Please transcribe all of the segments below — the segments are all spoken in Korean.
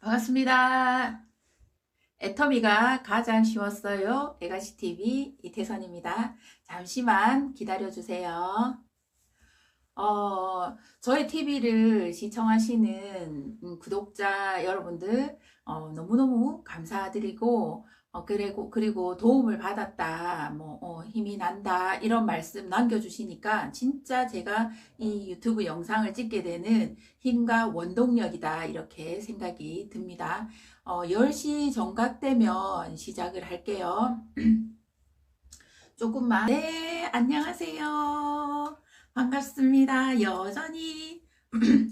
반갑습니다. 애터미가 가장 쉬웠어요. 애가씨TV 이태선입니다. 잠시만 기다려주세요. 저희 TV를 시청하시는 구독자 여러분들 너무너무 감사드리고 그리고 도움을 받았다, 힘이 난다 이런 말씀 남겨주시니까 진짜 제가 이 유튜브 영상을 찍게 되는 힘과 원동력이다 이렇게 생각이 듭니다. 10시 정각되면 시작을 할게요. 조금만. 네, 안녕하세요. 반갑습니다. 여전히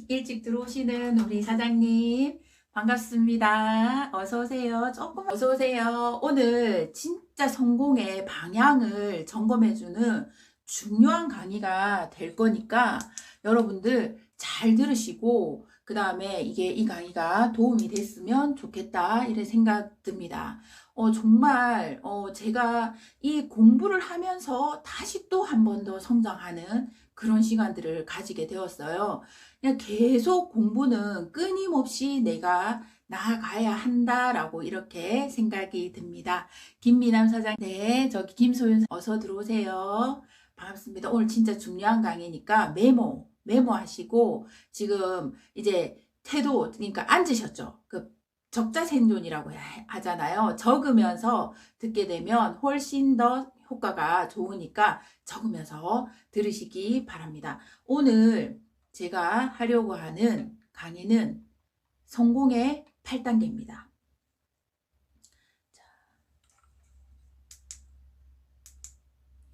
일찍 들어오시는 우리 사장님 반갑습니다. 어서오세요. 어서오세요. 오늘 진짜 성공의 방향을 점검해주는 중요한 강의가 될 거니까 여러분들 잘 들으시고 그 다음에 이 강의가 도움이 됐으면 좋겠다 이런 생각 듭니다. 정말 제가 이 공부를 하면서 다시 또 한 번 더 성장하는 그런 시간들을 가지게 되었어요. 그냥 계속 공부는 끊임없이 내가 나아가야 한다라고 이렇게 생각이 듭니다. 김미남 사장, 네, 저기 김소윤 어서 들어오세요. 반갑습니다. 오늘 진짜 중요한 강의니까 메모하시고 지금 이제 태도, 그러니까 앉으셨죠? 그 적자생존이라고 하잖아요. 적으면서 듣게 되면 훨씬 더 효과가 좋으니까 적으면서 들으시기 바랍니다. 오늘 제가 하려고 하는 강의는 성공의 8단계입니다.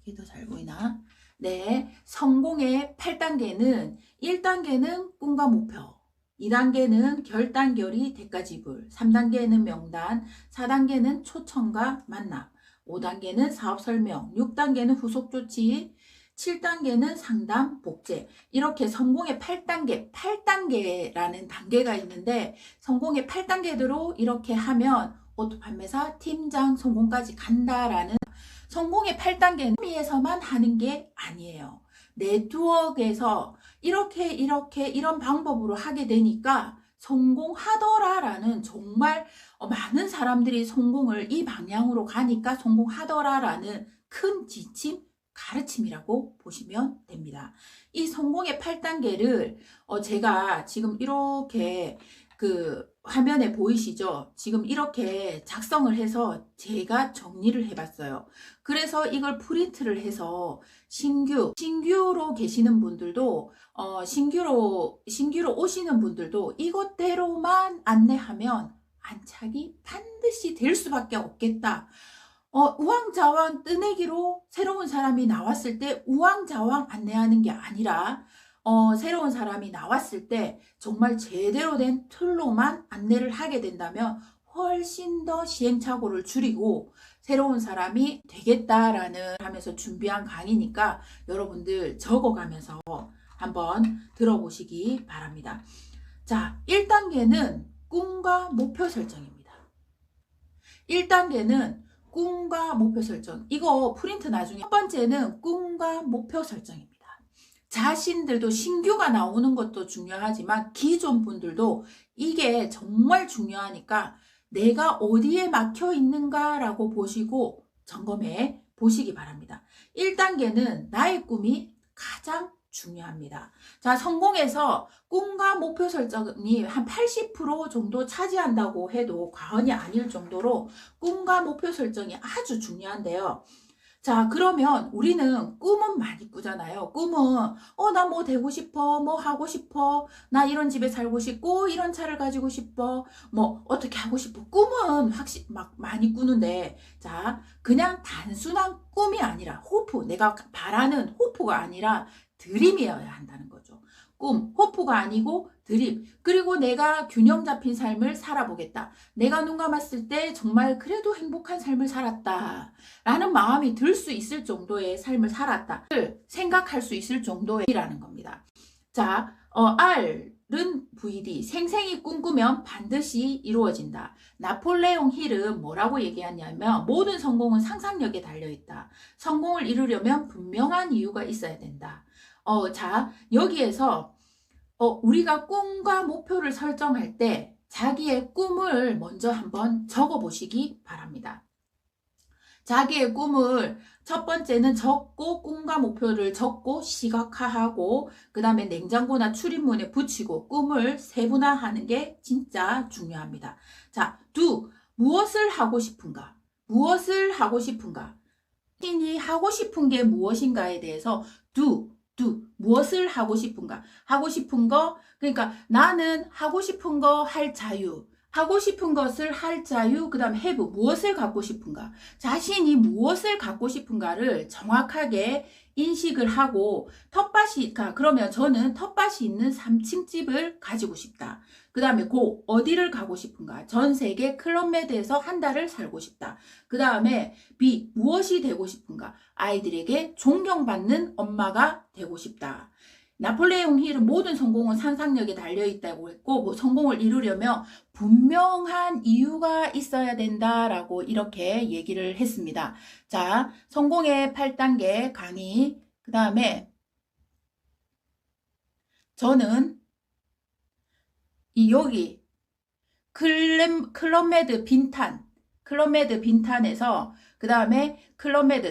이게 더 잘 보이나? 네, 성공의 8단계는 1단계는 꿈과 목표, 2단계는 결단결의 대가지불, 3단계는 명단, 4단계는 초청과 만남, 5단계는 사업설명, 6단계는 후속조치, 7단계는 상담, 복제. 이렇게 성공의 8단계라는 단계가 있는데 성공의 8단계대로 이렇게 하면 오토판매사 팀장 성공까지 간다라는 성공의 8단계는 에서만 하는 게 아니에요. 네트워크에서 이런 방법으로 하게 되니까 성공하더라라는 정말 많은 사람들이 성공을 이 방향으로 가니까 성공하더라라는 큰 지침, 가르침이라고 보시면 됩니다. 이 성공의 8단계를 제가 지금 이렇게 그 화면에 보이시죠? 지금 이렇게 작성을 해서 제가 정리를 해봤어요. 그래서 이걸 프린트를 해서 신규로 계시는 분들도 신규로 오시는 분들도 이것대로만 안내하면 안착이 반드시 될 수밖에 없겠다. 우왕좌왕 뜨내기로 새로운 사람이 나왔을 때 우왕좌왕 안내하는 게 아니라 새로운 사람이 나왔을 때 정말 제대로 된 틀로만 안내를 하게 된다면 훨씬 더 시행착오를 줄이고 새로운 사람이 되겠다라는 하면서 준비한 강의니까 여러분들 적어가면서 한번 들어보시기 바랍니다. 자, 1단계는 꿈과 목표 설정입니다. 1단계는 꿈과 목표 설정. 이거 프린트 나중에. 첫 번째는 꿈과 목표 설정입니다. 자신들도 신규가 나오는 것도 중요하지만 기존 분들도 이게 정말 중요하니까 내가 어디에 막혀 있는가라고 보시고 점검해 보시기 바랍니다. 1단계는 나의 꿈이 가장 중요합니다. 자, 성공해서 꿈과 목표 설정이 한 80% 정도 차지한다고 해도 과언이 아닐 정도로 꿈과 목표 설정이 아주 중요한데요. 자, 그러면 우리는 꿈은 많이 꾸잖아요. 꿈은 나 뭐 되고 싶어, 뭐 하고 싶어, 나 이런 집에 살고 싶고 이런 차를 가지고 싶어, 뭐 어떻게 하고 싶어. 꿈은 확실히 막 많이 꾸는데, 자, 그냥 단순한 꿈이 아니라 호프, 내가 바라는 호프가 아니라 드림이어야 한다는 거죠. 꿈, 호프가 아니고 드림. 그리고 내가 균형 잡힌 삶을 살아보겠다. 내가 눈 감았을 때 정말 그래도 행복한 삶을 살았다 라는 마음이 들 수 있을 정도의 삶을 살았다 생각할 수 있을 정도이라는 겁니다. 자, R은 VD, 생생히 꿈꾸면 반드시 이루어진다. 나폴레옹 힐은 뭐라고 얘기하냐면 모든 성공은 상상력에 달려있다. 성공을 이루려면 분명한 이유가 있어야 된다. 자, 여기에서 우리가 꿈과 목표를 설정할 때 자기의 꿈을 먼저 한번 적어 보시기 바랍니다. 자기의 꿈을 첫 번째는 적고, 꿈과 목표를 적고 시각화하고, 그 다음에 냉장고나 출입문에 붙이고 꿈을 세분화하는 게 진짜 중요합니다. 자, 무엇을 하고 싶은가? 무엇을 하고 싶은가? 자신이 하고 싶은 게 무엇인가에 대해서 무엇을 하고 싶은가? 하고 싶은 거, 그러니까 나는 하고 싶은 거 할 자유, 하고 싶은 것을 할 자유, 그 다음 have, 무엇을 갖고 싶은가? 자신이 무엇을 갖고 싶은가를 정확하게 인식을 하고, 그러면 저는 텃밭이 있는 3층 집을 가지고 싶다. 그 다음에 어디를 가고 싶은가? 전 세계 클럽메드에서 한 달을 살고 싶다. 그 다음에 무엇이 되고 싶은가? 아이들에게 존경받는 엄마가 되고 싶다. 나폴레옹 힐은 모든 성공은 상상력에 달려있다고 했고, 성공을 이루려면 분명한 이유가 있어야 된다라고 이렇게 얘기를 했습니다. 자, 성공의 8단계 강의. 그 다음에 저는 여기 클럽메드 빈탄에서 그 다음에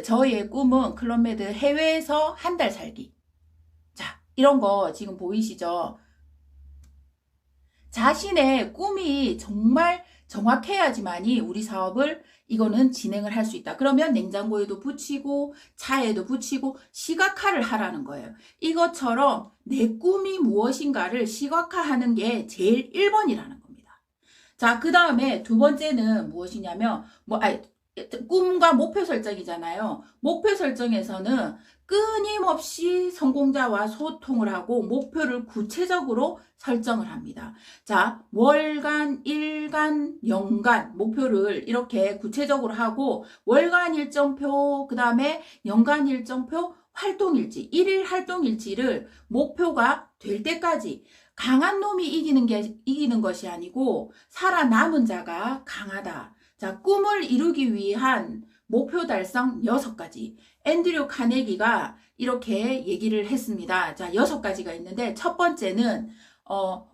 저의 꿈은 클럽메드 해외에서 한 달 살기. 이런 거 지금 보이시죠? 자신의 꿈이 정말 정확해야지만이 우리 사업을 이거는 진행을 할 수 있다. 그러면 냉장고에도 붙이고 차에도 붙이고 시각화를 하라는 거예요. 이것처럼 내 꿈이 무엇인가를 시각화하는 게 제일 1번이라는 겁니다. 자, 그 다음에 두 번째는 무엇이냐면 꿈과 목표 설정이잖아요. 목표 설정에서는 끊임없이 성공자와 소통을 하고 목표를 구체적으로 설정을 합니다. 자, 월간, 일간, 연간 목표를 이렇게 구체적으로 하고 월간 일정표, 그 다음에 연간 일정표, 활동일지, 1일 활동일지를 목표가 될 때까지 강한 놈이 이기는 것이 아니고 살아남은 자가 강하다. 자, 꿈을 이루기 위한 목표 달성 6가지. 앤드류 카네기가 이렇게 얘기를 했습니다. 자, 6가지가 있는데 첫 번째는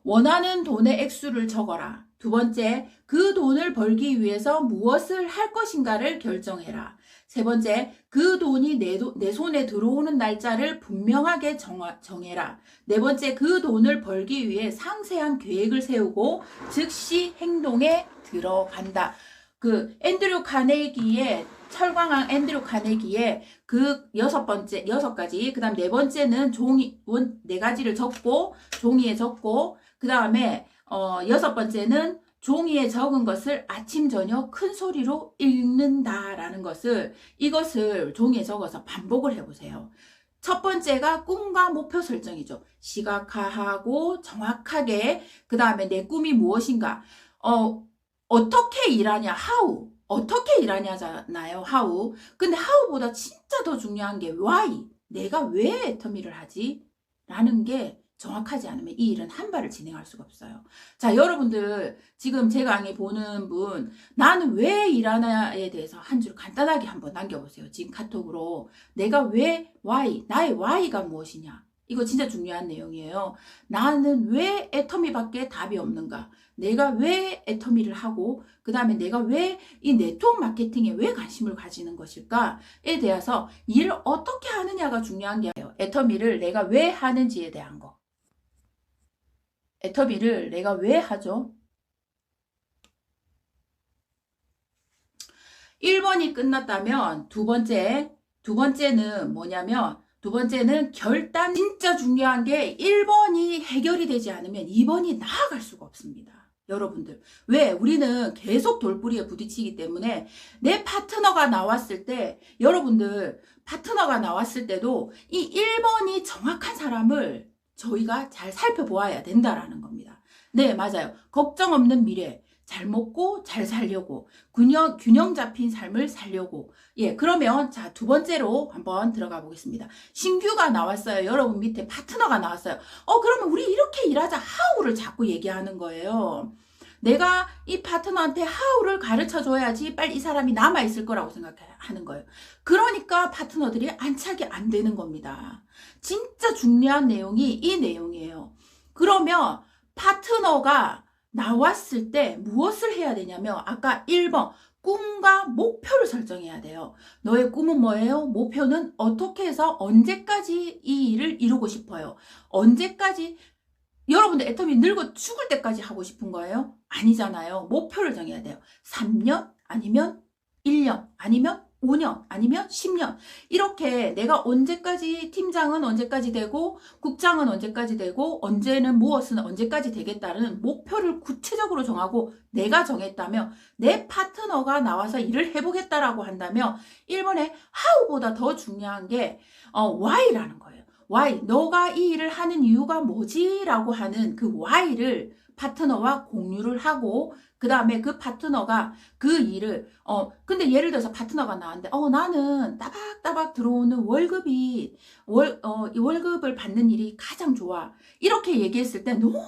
원하는 돈의 액수를 적어라. 두 번째, 그 돈을 벌기 위해서 무엇을 할 것인가를 결정해라. 세 번째, 그 돈이 내 손에 들어오는 날짜를 분명하게 정해라. 네 번째, 그 돈을 벌기 위해 상세한 계획을 세우고 즉시 행동에 들어간다. 철광왕 앤드류 카네기의 그 6가지, 그 다음 네 번째는 4가지를 적고, 종이에 적고, 그 다음에, 6번째는 종이에 적은 것을 아침, 저녁 큰 소리로 읽는다라는 이것을 종이에 적어서 반복을 해보세요. 첫 번째가 꿈과 목표 설정이죠. 시각화하고 정확하게, 그 다음에 내 꿈이 무엇인가, 어떻게 일하냐, how. 어떻게 일하냐잖아요, how. 근데 how보다 진짜 더 중요한 게 why. 내가 왜 애터미를 하지? 라는 게 정확하지 않으면 이 일은 한 발을 진행할 수가 없어요. 자, 여러분들 지금 제 강의 보는 분, 나는 왜 일하나에 대해서 한 줄 간단하게 한번 남겨보세요. 지금 카톡으로. 내가 왜, why, 나의 why가 무엇이냐. 이거 진짜 중요한 내용이에요. 나는 왜 애터미밖에 답이 없는가? 내가 왜 애터미를 하고 그 다음에 내가 왜 이 네트워크 마케팅에 왜 관심을 가지는 것일까에 대해서 일을 어떻게 하느냐가 중요한 게 아니에요. 애터미를 내가 왜 하는지에 대한 거. 애터미를 내가 왜 하죠? 1번이 끝났다면 두 번째는 뭐냐면 두 번째는 결단. 진짜 중요한 게 1번이 해결이 되지 않으면 2번이 나아갈 수가 없습니다. 여러분들, 왜? 우리는 계속 돌부리에 부딪히기 때문에 내 파트너가 나왔을 때, 여러분들 파트너가 나왔을 때도 이 1번이 정확한 사람을 저희가 잘 살펴보아야 된다라는 겁니다. 네, 맞아요. 걱정 없는 미래, 잘 먹고 잘 살려고, 균형 잡힌 삶을 살려고. 예, 그러면 자, 두 번째로 한번 들어가 보겠습니다. 신규가 나왔어요. 여러분 밑에 파트너가 나왔어요. 그러면 우리 이렇게 일하자. 하우를 자꾸 얘기하는 거예요. 내가 이 파트너한테 하우를 가르쳐 줘야지 빨리 이 사람이 남아있을 거라고 생각하는 거예요. 그러니까 파트너들이 안착이 안 되는 겁니다. 진짜 중요한 내용이 이 내용이에요. 그러면 파트너가 나왔을 때 무엇을 해야 되냐면 아까 1번 꿈과 목표를 설정해야 돼요. 너의 꿈은 뭐예요? 목표는 어떻게 해서 언제까지 이 일을 이루고 싶어요? 언제까지 여러분들 애터미 늙어 죽을 때까지 하고 싶은 거예요? 아니잖아요. 목표를 정해야 돼요. 3년 아니면 1년 아니면 5년 아니면 10년 이렇게 내가 언제까지 팀장은 언제까지 되고 국장은 언제까지 되고 언제는 무엇은 언제까지 되겠다는 목표를 구체적으로 정하고 내가 정했다면 내 파트너가 나와서 일을 해보겠다라고 한다면 1번에 how보다 더 중요한 게 why라는 거예요. why, 너가 이 일을 하는 이유가 뭐지? 라고 하는 그 why를 파트너와 공유를 하고 그 다음에 그 파트너가 그 일을 근데 예를 들어서 파트너가 나왔는데 나는 따박따박 들어오는 월급이 이 월급을 받는 일이 가장 좋아 이렇게 얘기했을 때 너무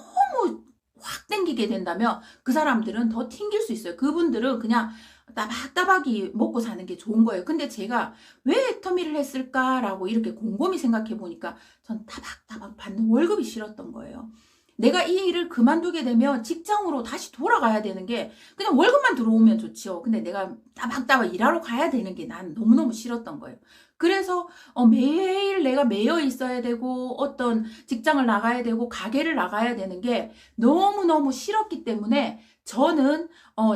확 땡기게 된다면 그 사람들은 더 튕길 수 있어요. 그분들은 그냥 따박따박이 먹고 사는 게 좋은 거예요. 근데 제가 왜 애터미를 했을까라고 이렇게 곰곰이 생각해 보니까 전 따박따박 받는 월급이 싫었던 거예요. 내가 이 일을 그만두게 되면 직장으로 다시 돌아가야 되는 게 그냥 월급만 들어오면 좋죠. 근데 내가 따박따박 일하러 가야 되는 게 난 너무너무 싫었던 거예요. 그래서 매일 내가 매여 있어야 되고 어떤 직장을 나가야 되고 가게를 나가야 되는 게 너무너무 싫었기 때문에 저는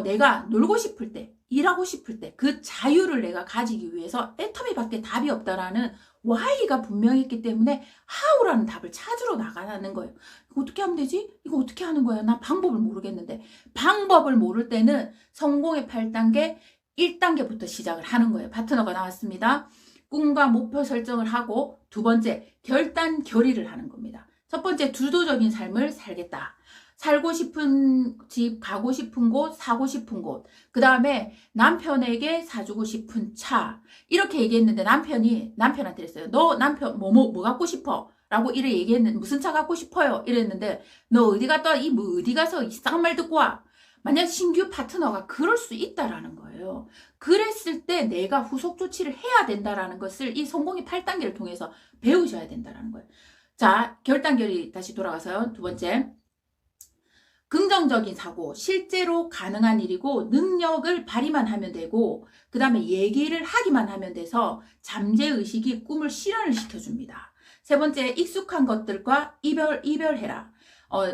내가 놀고 싶을 때 일하고 싶을 때 그 자유를 내가 가지기 위해서 애터미밖에 답이 없다라는 why가 분명했기 때문에 how라는 답을 찾으러 나가는 거예요. 이거 어떻게 하면 되지? 이거 어떻게 하는 거야? 나 방법을 모르겠는데. 방법을 모를 때는 성공의 8단계, 1단계부터 시작을 하는 거예요. 파트너가 나왔습니다. 꿈과 목표 설정을 하고 두 번째, 결단 결의를 하는 겁니다. 첫 번째, 주도적인 삶을 살겠다. 살고 싶은 집, 가고 싶은 곳, 사고 싶은 곳. 그 다음에 남편에게 사주고 싶은 차. 이렇게 얘기했는데 남편이 남편한테 그랬어요. 너 남편 뭐 갖고 싶어? 라고 이래 얘기했는데 무슨 차 갖고 싶어요? 이랬는데 너 어디 갔다 어디 가서 이상한 말 듣고 와. 만약 신규 파트너가 그럴 수 있다라는 거예요. 그랬을 때 내가 후속 조치를 해야 된다라는 것을 이 성공의 8단계를 통해서 배우셔야 된다라는 거예요. 자, 결단결이 다시 돌아가서요. 두 번째. 긍정적인 사고, 실제로 가능한 일이고 능력을 발휘만 하면 되고 그 다음에 얘기를 하기만 하면 돼서 잠재의식이 꿈을 실현을 시켜줍니다. 세 번째, 익숙한 것들과 이별해라.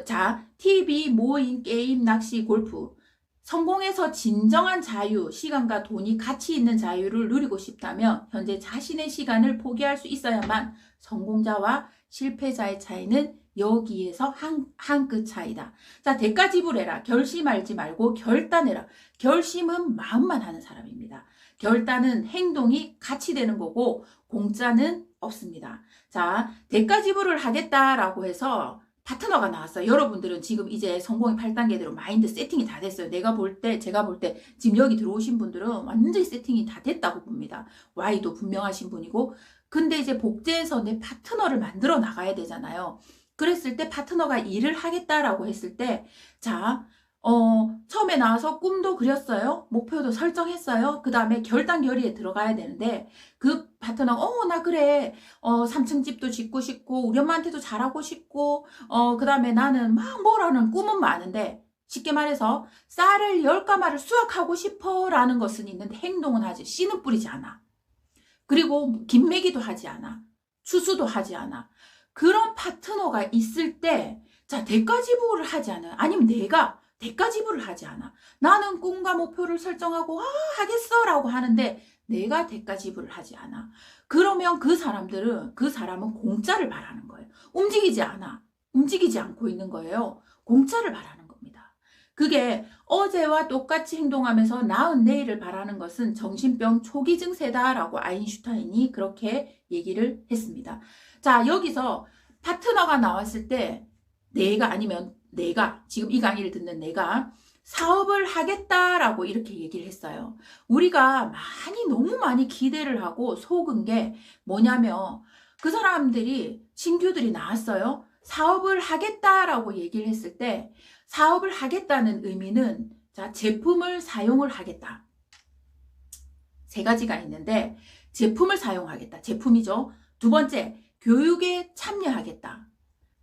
자, TV, 모임, 게임, 낚시, 골프. 성공해서 진정한 자유, 시간과 돈이 가치 있는 자유를 누리고 싶다면 현재 자신의 시간을 포기할 수 있어야만 성공자와 실패자의 차이는 여기에서 한 끗 차이다. 자, 대가 지불해라. 결심하지 말고 결단해라. 결심은 마음만 하는 사람입니다. 결단은 행동이 같이 되는 거고 공짜는 없습니다. 자, 대가 지불을 하겠다라고 해서 파트너가 나왔어요. 여러분들은 지금 이제 성공의 8단계대로 마인드 세팅이 다 됐어요. 제가 볼 때 지금 여기 들어오신 분들은 완전히 세팅이 다 됐다고 봅니다. Y도 분명하신 분이고 근데 이제 복제해서 내 파트너를 만들어 나가야 되잖아요. 그랬을 때 파트너가 일을 하겠다라고 했을 때 자, 처음에 나와서 꿈도 그렸어요. 목표도 설정했어요. 그 다음에 결단 결의에 들어가야 되는데 그 파트너가 나 그래 3층 집도 짓고 싶고 우리 엄마한테도 잘하고 싶고 그 다음에 나는 막 뭐라는 꿈은 많은데 쉽게 말해서 쌀을 10가마를 수확하고 싶어 라는 것은 있는데 행동은 하지 씨는 뿌리지 않아. 그리고 김매기도 하지 않아. 추수도 하지 않아. 그런 파트너가 있을 때, 자, 대가 지불을 하지 않아요. 아니면 내가 대가 지불을 하지 않아. 나는 꿈과 목표를 설정하고, 하겠어. 라고 하는데, 내가 대가 지불을 하지 않아. 그러면 그 사람은 공짜를 바라는 거예요. 움직이지 않고 있는 거예요. 공짜를 바라는 겁니다. 그게 어제와 똑같이 행동하면서 나은 내일을 바라는 것은 정신병 초기 증세다라고 아인슈타인이 그렇게 얘기를 했습니다. 자, 여기서 파트너가 나왔을 때 내가 지금 이 강의를 듣는 내가 사업을 하겠다라고 이렇게 얘기를 했어요. 우리가 너무 많이 기대를 하고 속은 게 뭐냐면 그 사람들이 신규들이 나왔어요. 사업을 하겠다라고 얘기를 했을 때 사업을 하겠다는 의미는 자, 제품을 사용을 하겠다. 세 가지가 있는데 제품을 사용하겠다. 제품이죠. 두 번째, 교육에 참여하겠다.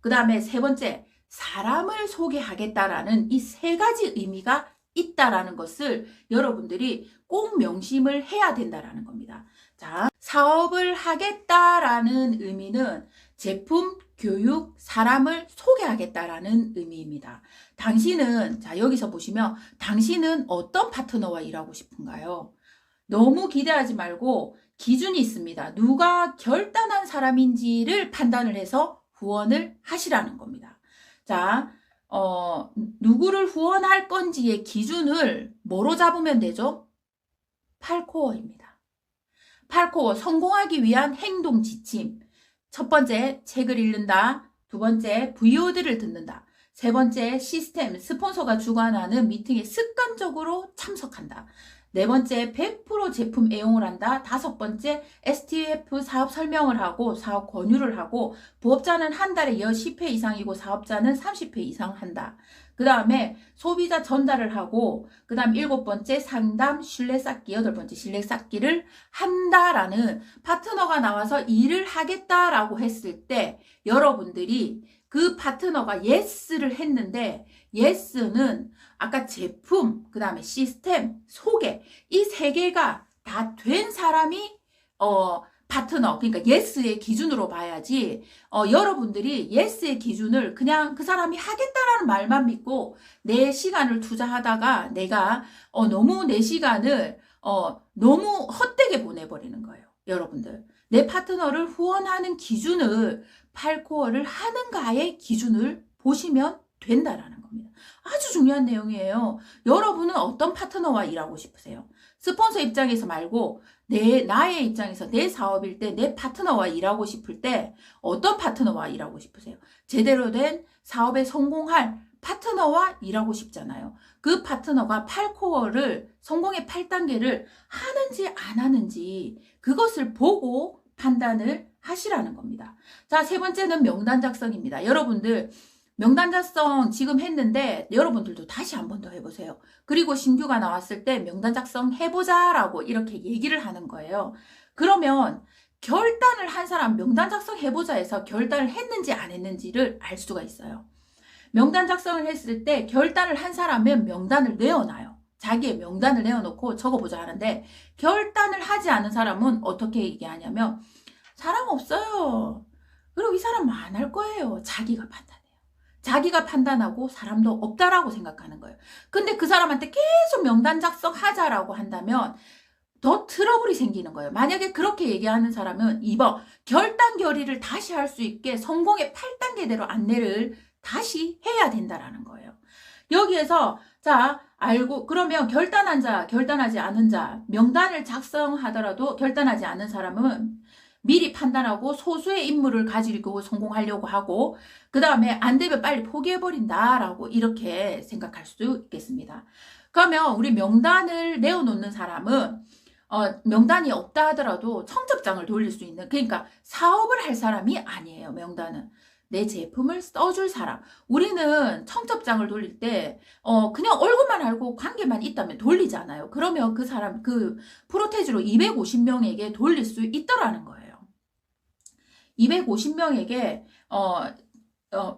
그 다음에 세 번째, 사람을 소개하겠다라는 이 세 가지 의미가 있다라는 것을 여러분들이 꼭 명심을 해야 된다라는 겁니다. 자, 사업을 하겠다라는 의미는 제품, 교육, 사람을 소개하겠다라는 의미입니다. 당신은, 자, 여기서 보시면 당신은 어떤 파트너와 일하고 싶은가요? 너무 기대하지 말고 기준이 있습니다. 누가 결단한 사람인지를 판단을 해서 후원을 하시라는 겁니다. 자, 누구를 후원할 건지의 기준을 뭐로 잡으면 되죠? 8코어입니다. 8코어, 성공하기 위한 행동 지침. 첫 번째, 책을 읽는다. 두 번째, VOD를 듣는다. 세 번째, 시스템, 스폰서가 주관하는 미팅에 습관적으로 참석한다. 네 번째, 100% 제품 애용을 한다. 다섯 번째, STF 사업 설명을 하고 사업 권유를 하고 부업자는 한 달에 10회 이상이고 사업자는 30회 이상 한다. 그 다음에 소비자 전달을 하고 그 다음 일곱 번째 상담, 신뢰 쌓기, 여덟 번째 신뢰 쌓기를 한다라는 파트너가 나와서 일을 하겠다라고 했을 때 여러분들이 그 파트너가 예스를 했는데 예스는 아까 제품, 그 다음에 시스템, 소개 이 세 개가 다 된 사람이 파트너, 그러니까 예스의 기준으로 봐야지 여러분들이 예스의 기준을 그냥 그 사람이 하겠다라는 말만 믿고 내 시간을 투자하다가 내가 너무 내 시간을 너무 헛되게 보내버리는 거예요. 여러분들 내 파트너를 후원하는 기준을 8코어를 하는가의 기준을 보시면 된다라는 겁니다. 아주 중요한 내용이에요. 여러분은 어떤 파트너와 일하고 싶으세요? 스폰서 입장에서 말고 나의 입장에서 내 사업일 때 내 파트너와 일하고 싶을 때 어떤 파트너와 일하고 싶으세요? 제대로 된 사업에 성공할 파트너와 일하고 싶잖아요. 그 파트너가 8코어를 성공의 8단계를 하는지 안 하는지 그것을 보고 판단을 하시라는 겁니다. 자, 세 번째는 명단 작성입니다. 여러분들 명단 작성 지금 했는데 여러분들도 다시 한 번 더 해보세요. 그리고 신규가 나왔을 때 명단 작성 해보자 라고 이렇게 얘기를 하는 거예요. 그러면 결단을 한 사람 명단 작성 해보자 해서 결단을 했는지 안 했는지를 알 수가 있어요. 명단 작성을 했을 때 결단을 한 사람은 명단을 내어놔요. 자기의 명단을 내어놓고 적어보자 하는데 결단을 하지 않은 사람은 어떻게 얘기하냐면 사람 없어요. 그리고 이 사람은 안 할 거예요. 자기가 판단해요. 자기가 판단하고 사람도 없다라고 생각하는 거예요. 근데 그 사람한테 계속 명단 작성하자라고 한다면 더 트러블이 생기는 거예요. 만약에 그렇게 얘기하는 사람은 2번 결단 결의를 다시 할 수 있게 성공의 8단계대로 안내를 다시 해야 된다라는 거예요. 여기에서 자 알고 그러면 결단한 자, 결단하지 않은 자 명단을 작성하더라도 결단하지 않은 사람은 미리 판단하고 소수의 인물을 가지고 성공하려고 하고 그 다음에 안 되면 빨리 포기해버린다라고 이렇게 생각할 수 있겠습니다. 그러면 우리 명단을 내어놓는 사람은 명단이 없다 하더라도 청첩장을 돌릴 수 있는 그러니까 사업을 할 사람이 아니에요. 명단은. 내 제품을 써줄 사람. 우리는 청첩장을 돌릴 때 그냥 얼굴만 알고 관계만 있다면 돌리잖아요. 그러면 그 사람 그 프로테지로 250명에게 돌릴 수 있더라는 거예요. 250명에게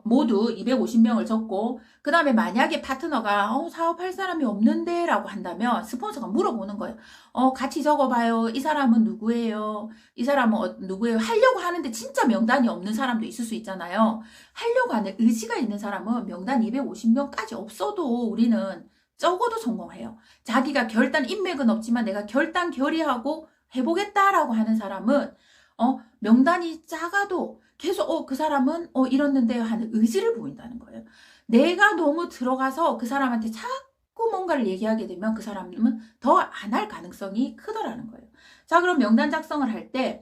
모두 250명을 적고 그 다음에 만약에 파트너가 사업할 사람이 없는데 라고 한다면 스폰서가 물어보는 거예요. 같이 적어봐요. 이 사람은 누구예요? 이 사람은 누구예요? 하려고 하는데 진짜 명단이 없는 사람도 있을 수 있잖아요. 하려고 하는 의지가 있는 사람은 명단 250명까지 없어도 우리는 적어도 성공해요. 자기가 결단 인맥은 없지만 내가 결단 결의하고 해보겠다라고 하는 사람은 명단이 작아도 계속 그 사람은 이렇는데요 하는 의지를 보인다는 거예요. 내가 너무 들어가서 그 사람한테 자꾸 뭔가를 얘기하게 되면 그 사람은 더 안 할 가능성이 크더라는 거예요. 자, 그럼 명단 작성을 할 때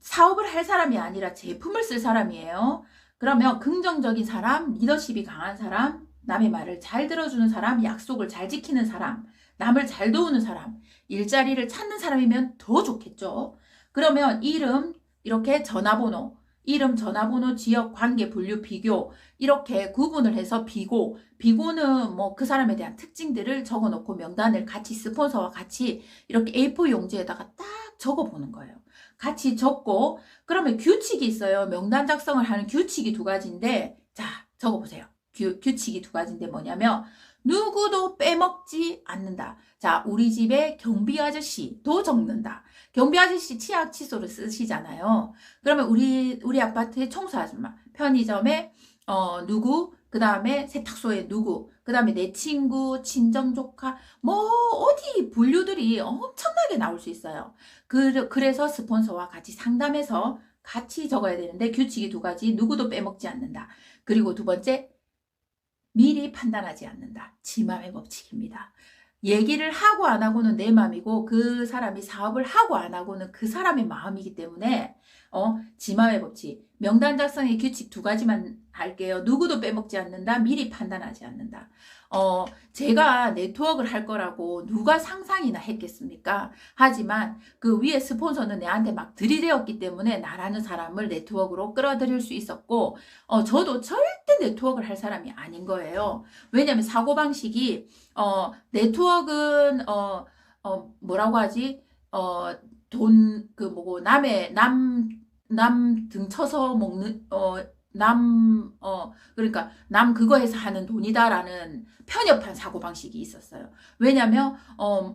사업을 할 사람이 아니라 제품을 쓸 사람이에요. 그러면 긍정적인 사람, 리더십이 강한 사람, 남의 말을 잘 들어주는 사람, 약속을 잘 지키는 사람, 남을 잘 도우는 사람, 일자리를 찾는 사람이면 더 좋겠죠. 그러면 이름, 이렇게 전화번호, 이름, 전화번호, 지역, 관계, 분류, 비교 이렇게 구분을 해서 비고는 뭐 그 사람에 대한 특징들을 적어놓고 명단을 같이 스폰서와 같이 이렇게 A4 용지에다가 딱 적어보는 거예요. 같이 적고 그러면 규칙이 있어요. 명단 작성을 하는 규칙이 두 가지인데 자, 적어보세요. 규칙이 두 가지인데 뭐냐면 누구도 빼먹지 않는다. 자, 우리 집에 경비 아저씨도 적는다. 경비 아저씨 치약 칫솔을 쓰시잖아요. 그러면 우리 아파트의 청소 아줌마, 편의점에 누구, 그 다음에 세탁소에 누구, 그 다음에 내 친구, 친정 조카, 뭐 어디 분류들이 엄청나게 나올 수 있어요. 그래서 스폰서와 같이 상담해서 같이 적어야 되는데 규칙이 두 가지, 누구도 빼먹지 않는다. 그리고 두 번째, 미리 판단하지 않는다. 지 맘의 법칙입니다. 얘기를 하고 안 하고는 내 마음이고 그 사람이 사업을 하고 안 하고는 그 사람의 마음이기 때문에 지 맘의 법칙. 명단 작성의 규칙 두 가지만 할게요. 누구도 빼먹지 않는다. 미리 판단하지 않는다. 제가 네트워크를 할 거라고 누가 상상이나 했겠습니까? 하지만 그 위에 스폰서는 내한테 막 들이대었기 때문에 나라는 사람을 네트워크로 끌어들일 수 있었고 저도 절대 네트워크를 할 사람이 아닌 거예요. 왜냐하면 사고방식이 네트워크는 뭐라고 하지? 남 등쳐서 먹는 그러니까 남 그거 해서 하는 돈이다라는 편협한 사고방식이 있었어요. 왜냐면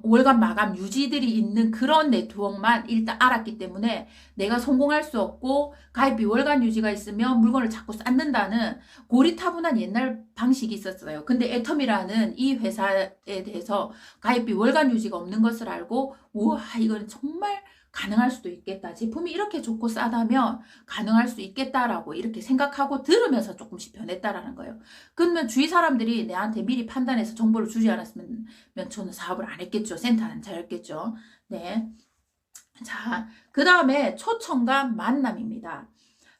월간 마감 유지들이 있는 그런 네트워크만 일단 알았기 때문에 내가 성공할 수 없고 가입비 월간 유지가 있으면 물건을 자꾸 쌓는다는 고리타분한 옛날 방식이 있었어요. 근데 애텀이라는 이 회사에 대해서 가입비 월간 유지가 없는 것을 알고 우와 이건 정말 가능할 수도 있겠다. 제품이 이렇게 좋고 싸다면 가능할 수 있겠다라고 이렇게 생각하고 들으면서 조금씩 변했다라는 거예요. 그러면 주위 사람들이 내한테 미리 판단해서 정보를 주지 않았으면 저는 사업을 안 했겠죠. 센터 안 차렸겠죠. 네. 자, 그 다음에 초청과 만남입니다.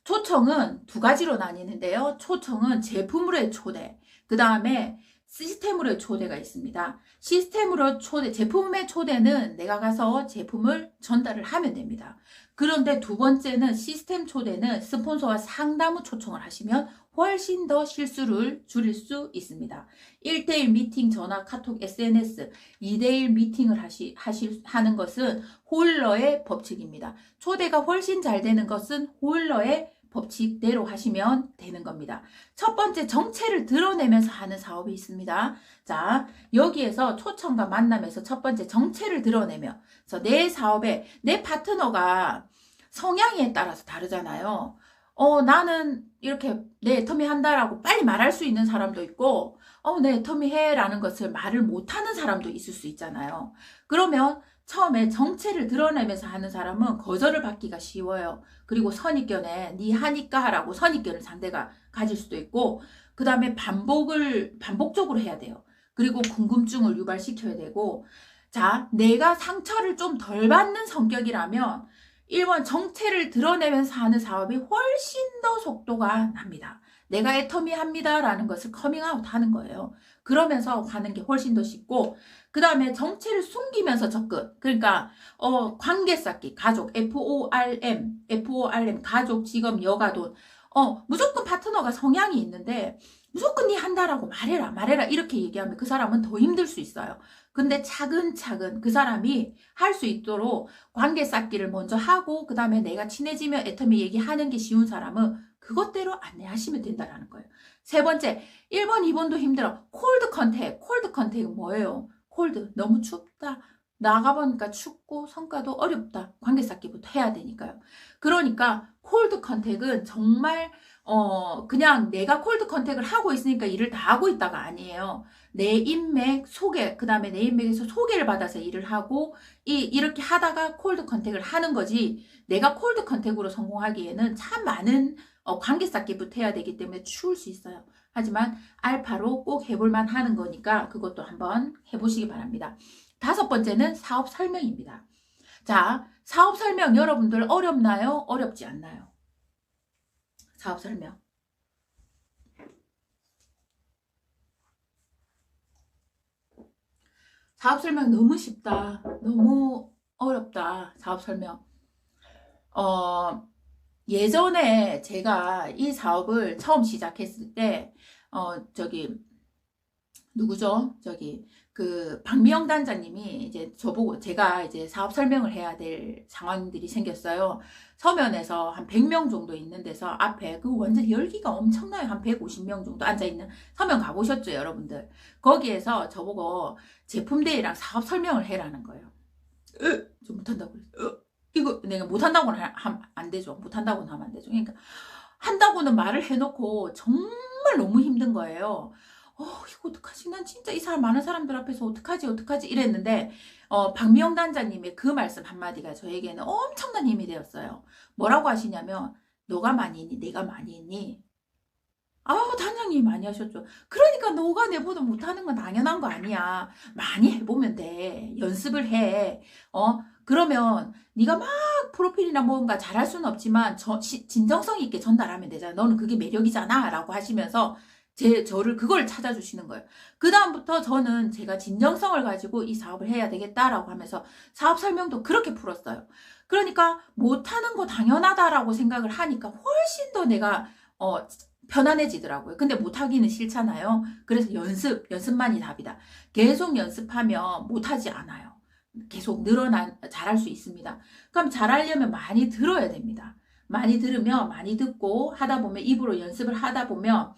초청은 두 가지로 나뉘는데요. 초청은 제품으로의 초대, 그 다음에 시스템으로의 초대가 있습니다. 시스템으로 초대, 제품의 초대는 내가 가서 제품을 전달을 하면 됩니다. 그런데 두 번째는 시스템 초대는 스폰서와 상담 후 초청을 하시면 훨씬 더 실수를 줄일 수 있습니다. 1대1 미팅, 전화, 카톡, SNS, 2대1 미팅을 하는 것은 호일러의 법칙입니다. 초대가 훨씬 잘 되는 것은 호일러의 법칙대로 하시면 되는 겁니다. 첫 번째, 정체를 드러내면서 하는 사업이 있습니다. 자, 여기에서 초청과 만남에서 첫 번째, 정체를 드러내며, 그래서 내 사업에 내 파트너가 성향에 따라서 다르잖아요. 나는 이렇게 내 애터미 한다라고 빨리 말할 수 있는 사람도 있고, 내 애터미 해라는 것을 말을 못하는 사람도 있을 수 있잖아요. 그러면 처음에 정체를 드러내면서 하는 사람은 거절을 받기가 쉬워요. 그리고 선입견에 니 하니까 하라고 선입견을 상대가 가질 수도 있고, 그 다음에 반복적으로 해야 돼요. 그리고 궁금증을 유발시켜야 되고, 자, 내가 상처를 좀 덜 받는 성격이라면 1번 정체를 드러내면서 하는 사업이 훨씬 더 속도가 납니다. 내가 애터미 합니다 라는 것을 커밍아웃 하는 거예요. 그러면서 하는 게 훨씬 더 쉽고, 그 다음에 정체를 숨기면서 접근. 그러니까 관계 쌓기, 가족, FORM, 가족, 직업, 여가, 돈. 무조건 파트너가 성향이 있는데 무조건 니 한다라고 말해라 이렇게 얘기하면 그 사람은 더 힘들 수 있어요. 근데 차근차근 그 사람이 할 수 있도록 관계 쌓기를 먼저 하고, 그 다음에 내가 친해지면 애터미 얘기하는 게 쉬운 사람은 그것대로 안내하시면 된다는 거예요. 세 번째, 1번, 2번도 힘들어. 콜드 컨택은 뭐예요? 콜드, 너무 춥다. 나가보니까 춥고 성과도 어렵다. 관계 쌓기부터 해야 되니까요. 그러니까 콜드 컨택은 정말 그냥 내가 콜드 컨택을 하고 있으니까 일을 다 하고 있다가 아니에요. 내 인맥 소개, 그 다음에 내 인맥에서 소개를 받아서 일을 하고 이렇게 하다가 콜드 컨택을 하는 거지, 내가 콜드 컨택으로 성공하기에는 참 많은 관계 쌓기부터 해야 되기 때문에 추울 수 있어요. 하지만 알파로 꼭 해볼만 하는 거니까 그것도 한번 해보시기 바랍니다. 다섯 번째는 사업 설명입니다. 자, 사업 설명 여러분들 어렵나요? 어렵지 않나요? 사업 설명. 사업 설명 너무 쉽다. 너무 어렵다. 사업 설명. 예전에 제가 이 사업을 처음 시작했을 때, 누구죠? 저기 그 박미영 단장님이 이제 저보고 제가 이제 사업 설명을 해야 될 상황들이 생겼어요. 서면에서 한 100명 정도 있는 데서 앞에 그 완전 열기가 엄청나요. 한 150명 정도 앉아 있는 서면 가보셨죠, 여러분들? 거기에서 저보고 제품 대회랑 사업 설명을 해라는 거예요. 저 못한다고 그랬어. 이거 내가 못한다고는 하면 안 되죠. 못한다고는 하면 안 되죠. 그러니까 한다고는 말을 해놓고 정말 너무 힘든 거예요. 이거 어떡하지? 난 진짜 이 사람 많은 사람들 앞에서 어떡하지 이랬는데 박미영 단장님의 그 말씀 한마디가 저에게는 엄청난 힘이 되었어요. 뭐라고 하시냐면 너가 많이 했니? 내가 많이 했니? 아우 단장님이 많이 하셨죠. 그러니까 너가 내보다 못하는 건 당연한 거 아니야. 많이 해보면 돼. 연습을 해. 그러면 네가 막 프로필이나 뭔가 잘할 수는 없지만 진정성 있게 전달하면 되잖아. 너는 그게 매력이잖아 라고 하시면서 저를 그걸 찾아주시는 거예요. 그 다음부터 저는 제가 진정성을 가지고 이 사업을 해야 되겠다라고 하면서 사업 설명도 그렇게 풀었어요. 그러니까 못하는 거 당연하다라고 생각을 하니까 훨씬 더 내가 편안해지더라고요. 근데 못하기는 싫잖아요. 그래서 연습만이 답이다. 계속 연습하면 못하지 않아요. 계속 잘할 수 있습니다. 그럼 잘하려면 많이 들어야 됩니다. 많이 들으면 많이 듣고 하다 보면 입으로 연습을 하다 보면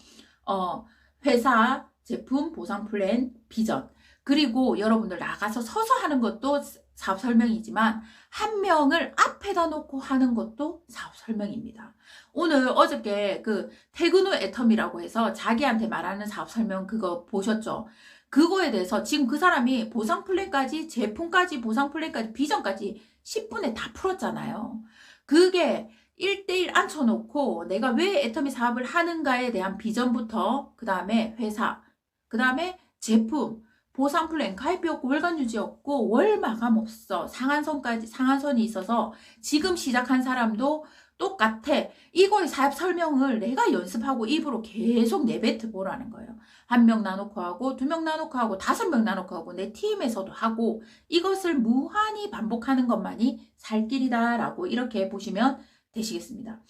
회사, 제품, 보상 플랜, 비전 그리고 여러분들 나가서 서서 하는 것도 사업 설명이지만 한 명을 앞에다 놓고 하는 것도 사업 설명입니다. 오늘 어저께 그 퇴근 후 애텀이라고 해서 자기한테 말하는 사업 설명 그거 보셨죠? 그거에 대해서 지금 그 사람이 보상 플랜까지 제품까지 보상 플랜까지 비전까지 10분에 다 풀었잖아요. 그게 1대1 앉혀놓고 내가 왜 애터미 사업을 하는가에 대한 비전부터 그 다음에 회사 그 다음에 제품 보상 플랜 가입비없고 월간 유지였고 월 마감 없어 상한선이 있어서 지금 시작한 사람도 똑같아. 이거의 사업 설명을 내가 연습하고 입으로 계속 내뱉어 보라는 거예요. 1명 나놓고 하고 2명 나놓고 하고 5명 나놓고 하고 내 팀에서도 하고 이것을 무한히 반복하는 것만이 살 길이다라고 이렇게 보시면 되시겠습니다.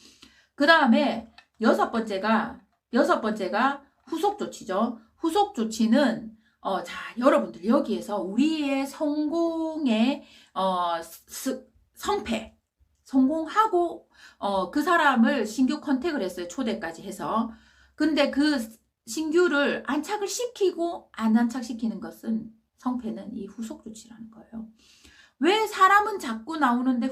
그 다음에 여섯 번째가 후속 조치죠. 후속 조치는 자 여러분들 여기에서 우리의 성공의 성패 성공하고 그 사람을 신규 컨택을 했어요. 초대까지 해서. 근데 그 신규를 안착을 시키고 안 안착시키는 것은 성패는 이 후속 조치라는 거예요. 왜 사람은 자꾸 나오는데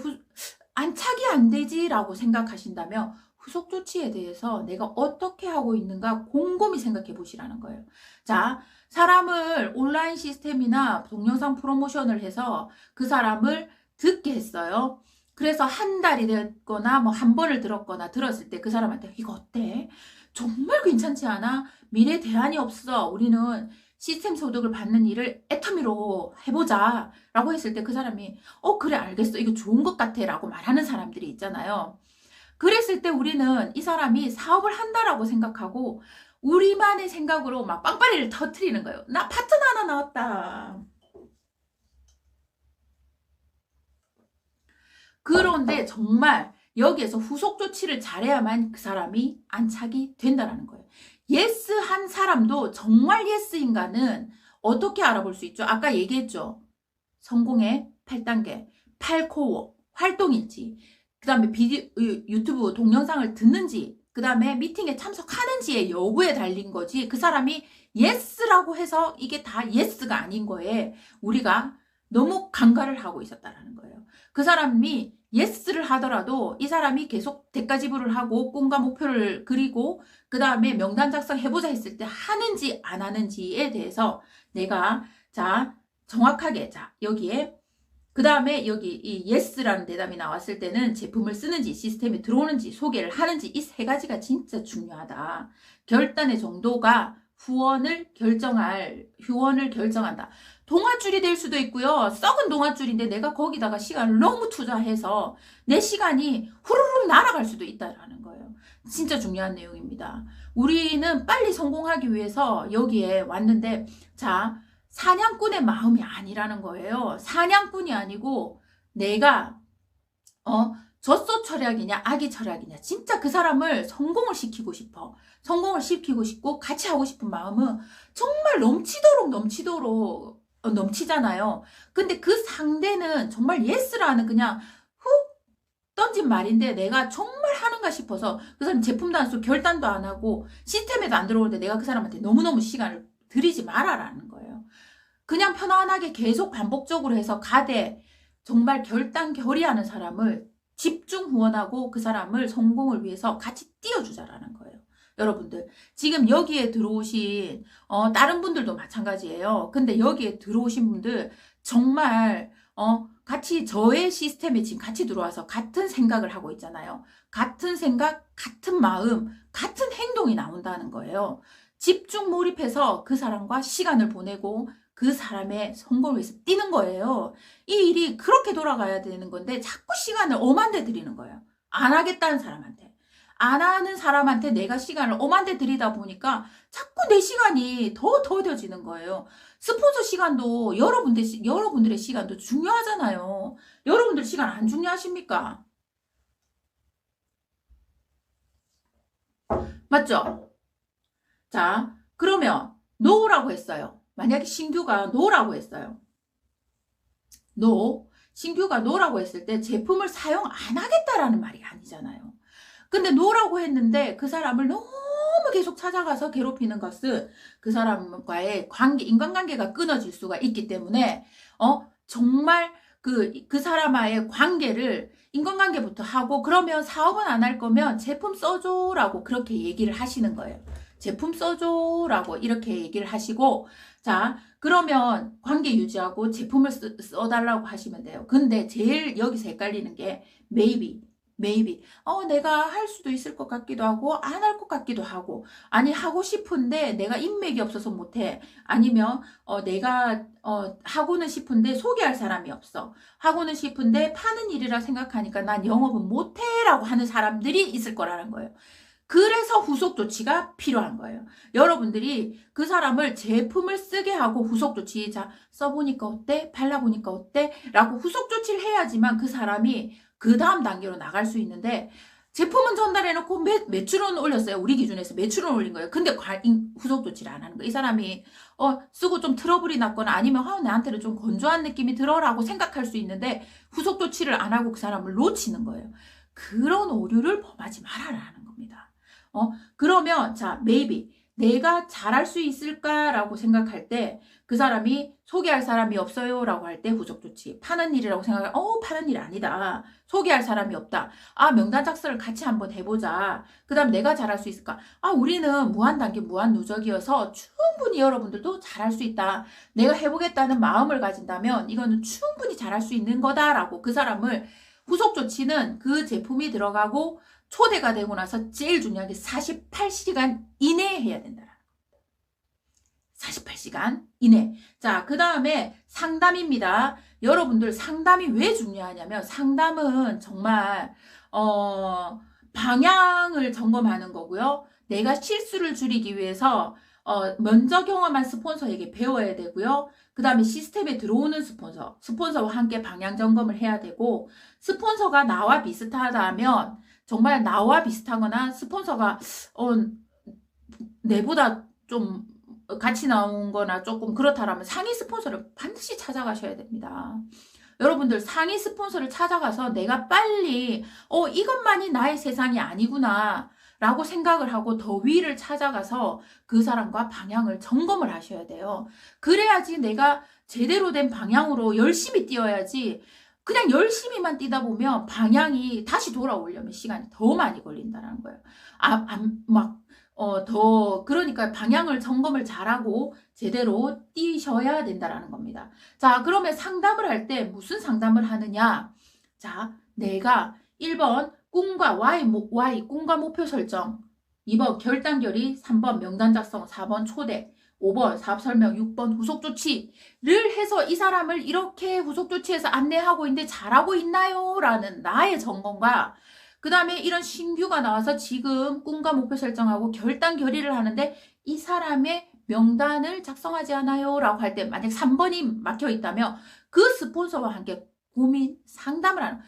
안착이 안 되지라고 생각하신다면 후속 조치에 대해서 내가 어떻게 하고 있는가 곰곰이 생각해 보시라는 거예요. 자, 사람을 온라인 시스템이나 동영상 프로모션을 해서 그 사람을 듣게 했어요. 그래서 한 달이 됐거나 뭐 한 번을 들었거나 들었을 때 그 사람한테 이거 어때? 정말 괜찮지 않아? 미래 대안이 없어. 우리는 시스템 소득을 받는 일을 애터미로 해보자 라고 했을 때 그 사람이 그래 알겠어 이거 좋은 것 같아 라고 말하는 사람들이 있잖아요. 그랬을 때 우리는 이 사람이 사업을 한다라고 생각하고 우리만의 생각으로 막 빵빠리를 터트리는 거예요. 나 파트너 하나 나왔다. 그런데 정말 여기에서 후속 조치를 잘해야만 그 사람이 안착이 된다는 거예요. 예스 한 사람도 정말 예스인가는 어떻게 알아볼 수 있죠? 아까 얘기했죠. 성공의 8단계, 8코어, 활동일지, 그 다음에 유튜브 동영상을 듣는지, 그 다음에 미팅에 참석하는지의 여부에 달린 거지 그 사람이 예스라고 해서 이게 다 예스가 아닌 거에 우리가 너무 간과를 하고 있었다는 거예요. 그 사람이 예스를 하더라도 이 사람이 계속 대가 지불을 하고 꿈과 목표를 그리고 그 다음에 명단 작성해보자 했을 때 하는지 안 하는지에 대해서 내가 자 정확하게 자 여기에 그 다음에 여기 이 예스라는 대답이 나왔을 때는 제품을 쓰는지 시스템에 들어오는지 소개를 하는지 이 세 가지가 진짜 중요하다. 결단의 정도가 후원을 결정한다. 동아줄이 될 수도 있고요. 썩은 동아줄인데 내가 거기다가 시간을 너무 투자해서 내 시간이 후루룩 날아갈 수도 있다라는 거예요. 진짜 중요한 내용입니다. 우리는 빨리 성공하기 위해서 여기에 왔는데 자 사냥꾼의 마음이 아니라는 거예요. 사냥꾼이 아니고 내가 젖소 철학이냐 악의 철학이냐. 진짜 그 사람을 성공을 시키고 싶어. 성공을 시키고 싶고 같이 하고 싶은 마음은 정말 넘치도록 넘치잖아요. 근데 그 상대는 정말 예스라는 그냥 훅 던진 말인데 내가 정말 하는가 싶어서 그 사람 제품도 안 쓰고 결단도 안 하고 시스템에도 안 들어오는데 내가 그 사람한테 너무너무 시간을 들이지 말아라는 거예요. 그냥 편안하게 계속 반복적으로 해서 가되 정말 결단결의하는 사람을 집중 후원하고 그 사람을 성공을 위해서 같이 띄워주자라는 거예요. 여러분들 지금 여기에 들어오신 다른 분들도 마찬가지예요. 근데 여기에 들어오신 분들 정말 같이 저의 시스템에 지금 같이 들어와서 같은 생각을 하고 있잖아요. 같은 생각, 같은 마음, 같은 행동이 나온다는 거예요. 집중 몰입해서 그 사람과 시간을 보내고 그 사람의 성공을 위해서 뛰는 거예요. 이 일이 그렇게 돌아가야 되는 건데 자꾸 시간을 엄한데 들이는 거예요. 안 하겠다는 사람한테. 안 하는 사람한테 내가 시간을 엄한데 들이다 보니까 자꾸 내 시간이 더 더뎌지는 거예요. 스폰서 시간도 여러분들의 시간도 중요하잖아요. 여러분들 시간 안 중요하십니까? 맞죠? 자, 그러면 노라고 했어요. 만약에 신규가 노라고 했어요. 신규가 노라고 했을 때 제품을 사용 안 하겠다라는 말이 아니잖아요. 근데 노라고 했는데 그 사람을 너무 계속 찾아가서 괴롭히는 것은 그 사람과의 인간관계가 끊어질 수가 있기 때문에 정말 그 사람과의 관계를 인간관계부터 하고 그러면 사업은 안 할 거면 제품 써줘라고 그렇게 얘기를 하시는 거예요. 제품 써줘라고 이렇게 얘기를 하시고 자 그러면 관계 유지하고 제품을 써달라고 하시면 돼요. 근데 제일 여기서 헷갈리는 게 maybe 내가 할 수도 있을 것 같기도 하고 안 할 것 같기도 하고 아니 하고 싶은데 내가 인맥이 없어서 못해 아니면 내가 하고는 싶은데 소개할 사람이 없어 하고는 싶은데 파는 일이라 생각하니까 난 영업은 못해 라고 하는 사람들이 있을 거라는 거예요. 그래서 후속 조치가 필요한 거예요. 여러분들이 그 사람을 제품을 쓰게 하고 후속 조치 자 써보니까 어때? 발라보니까 어때? 라고 후속 조치를 해야지만 그 사람이 그 다음 단계로 나갈 수 있는데 제품은 전달해놓고 매출은 올렸어요. 우리 기준에서 매출은 올린 거예요. 근데 후속 조치를 안 하는 거예요. 이 사람이 쓰고 좀 트러블이 났거나 아니면 나한테는 좀 건조한 느낌이 들어라고 생각할 수 있는데 후속 조치를 안 하고 그 사람을 놓치는 거예요. 그런 오류를 범하지 말아라는 겁니다. 그러면 자 maybe 내가 잘할 수 있을까라고 생각할 때 그 사람이 소개할 사람이 없어요 라고 할 때 후속 조치 파는 일이라고 생각하면 파는 일 아니다 소개할 사람이 없다 명단 작성을 같이 한번 해보자 그 다음 내가 잘할 수 있을까 우리는 무한단계 무한누적이어서 충분히 여러분들도 잘할 수 있다 내가 해보겠다는 마음을 가진다면 이거는 충분히 잘할 수 있는 거다 라고 그 사람을 후속 조치는 그 제품이 들어가고 초대가 되고 나서 제일 중요한 게 48시간 이내에 해야 된다. 48시간 이내. 자, 그 다음에 상담입니다. 여러분들 상담이 왜 중요하냐면 상담은 정말 방향을 점검하는 거고요. 내가 실수를 줄이기 위해서 먼저 경험한 스폰서에게 배워야 되고요. 그 다음에 시스템에 들어오는 스폰서와 함께 방향 점검을 해야 되고 스폰서가 나와 비슷하다면 정말 나와 비슷하거나 스폰서가 내보다 좀 같이 나온 거나 조금 그렇다라면 상위 스폰서를 반드시 찾아가셔야 됩니다. 여러분들 상위 스폰서를 찾아가서 내가 빨리 이것만이 나의 세상이 아니구나 라고 생각을 하고 더 위를 찾아가서 그 사람과 방향을 점검을 하셔야 돼요. 그래야지 내가 제대로 된 방향으로 열심히 뛰어야지 그냥 열심히만 뛰다 보면 방향이 다시 돌아오려면 시간이 더 많이 걸린다는 거예요. 그러니까 방향을 점검을 잘하고 제대로 뛰셔야 된다는 겁니다. 자, 그러면 상담을 할 때 무슨 상담을 하느냐? 자, 내가 1번 꿈과 꿈과 목표 설정 2번 결단결의 3번 명단 작성 4번 초대 5번 사업 설명 6번 후속 조치를 해서 이 사람을 이렇게 후속 조치해서 안내하고 있는데 잘하고 있나요? 라는 나의 점검과 그 다음에 이런 신규가 나와서 지금 꿈과 목표 설정하고 결단 결의를 하는데 이 사람의 명단을 작성하지 않아요? 라고 할 때 만약 3번이 막혀 있다면 그 스폰서와 함께 고민 상담을 하는